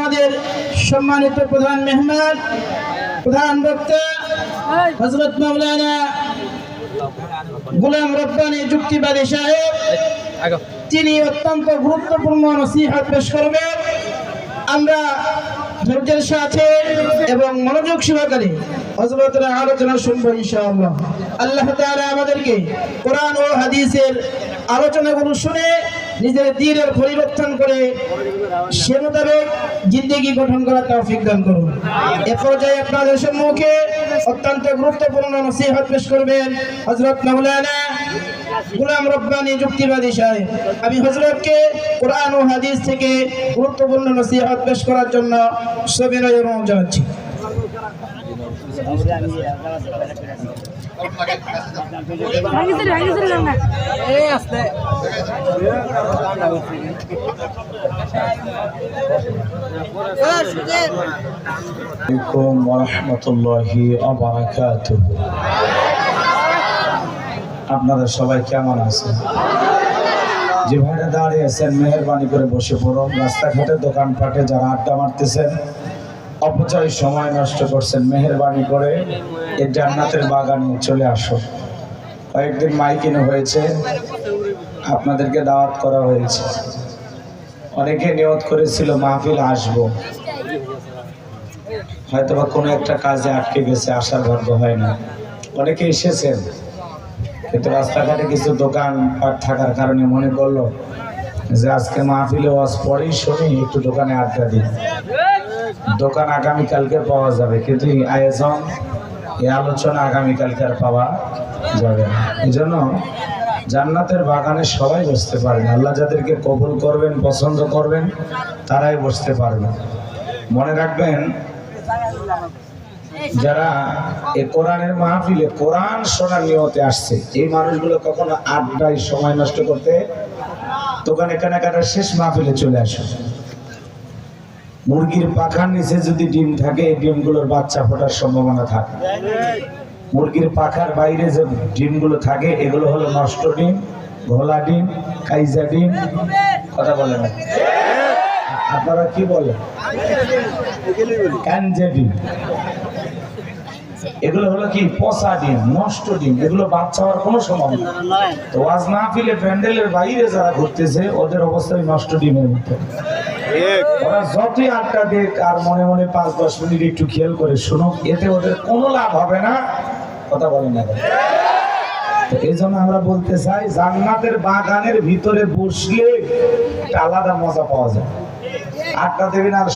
আমাদের সম্মানিত প্রধান মেহমান, প্রধান বক্তা হযরত মাওলানা গোলাম রব্বানী যুক্তিবাদী সাহেব, তিনি অত্যন্ত গুরুত্বপূর্ণ নসিহত পেশ করবেন। আমরা ধৈর্যের সাথে এবং মনোযোগ সহকারে হযরতের আলোচনা শুনবো ইনশাআল্লাহ। আল্লাহ তাআলা আমাদেরকে কোরআন ও হাদিসের আলোচনাগুলো শুনে নিজের দ্বীনের পরিবর্তন করে সে মোতাবেক জিন্দেগি গঠন করার তৌফিক দান করুন। এ পর্যায়ে আপনাদের সম্মুখে অত্যন্ত গুরুত্বপূর্ণ নসিহত পেশ করবেন হযরত মাওলানা গোলাম রব্বানী যুক্তিবাদী সাহেব। আমি হযরতকে কোরআন ও হাদিস থেকে গুরুত্বপূর্ণ নসিহত পেশ করার জন্য সবিনয় অনুরোধ জানাচ্ছি। আপনারা সবাই কেমন আছেন? যে ভাইরা দাঁড়িয়ে আছেন মেহেরবানি করে বসে পড়ুন। রাস্তাঘাটে দোকানপাটে যারা আড্ডা মারতেছেন, অপচয় সময় নষ্ট করছেন, মেহেরবানি করে এই জান্নাতের বাগানে চলে আসুন। কয়েকদিন মাইকিং হয়েছে, আপনাদেরকে দাওয়াত করা হয়েছে। অনেকে নিয়ত করেছিল মাহফিল আসবো, হয়তোবা কোনো একটা কাজে আটকে গেছে, আসার ভাগ্য হয় না। অনেকে এসেছেন, কিন্তু রাস্তাঘাটে কিছু দোকান পাট থাকার কারণে মনে করলো যে আজকে মাহফিলে ওয়াজ পরেই শুনি, একটু দোকানে আড্ডা দিই। দোকান আগামীকালকে পাওয়া যাবে, কিন্তু এই আয়োজন, এই আলোচনা আগামীকালকে আর পাওয়া যাবে না। এই জন্য জান্নাতের বাগানে সবাই বসতে পারবেন। আল্লাহ যাদেরকে কবুল করবেন, পছন্দ করবেন, তারাই বসতে পারবেন। মনে রাখবেন, যারা এই কোরআনের মাহফিলে কোরআন শোনার নিয়তে আসছে, এই মানুষগুলো কখনো আড্ডায় সময় নষ্ট করতে দোকানে কেনাকাটার শেষ মাহফিলে চলে আসে। মুরগির পাখার নিচে যদি ডিম থাকে, এই ডিমগুলোর বাচ্চা ফোটার সম্ভাবনা থাকে। মুরগির পাখার বাইরে যে ডিমগুলো থাকে, এগুলো হলো নষ্ট ডিম, ঘোলা ডিম, কাইজা ডিম। কথা বলেন না, আপনারা কি বলেন? ক্যানজা ডিম। এগুলো হলো কি পচা ডিম, নষ্ট ডিম। এগুলো বাচ্চা হওয়ার কোনো সম্ভাবনা নেই। তো ওয়াজ মাহফিলে প্যান্ডেলের বাইরে যারা ঘুরতেছে, ওদের অবস্থা নষ্ট ডিমের মতো। ওরা যতই আড্ডা দেখ আর মনে মনে 5-10 মিনিট একটু খেয়াল করে শুনুক, এতে ওদের কোনো লাভ হবে না। কথা বলেন না। তো এই জন্য আমরা বলতে চাই, জান্নাতের বাগানের ভিতরে বসলে একটা আলাদা মজা পাওয়া যায়। আড্ডা দেবেন আর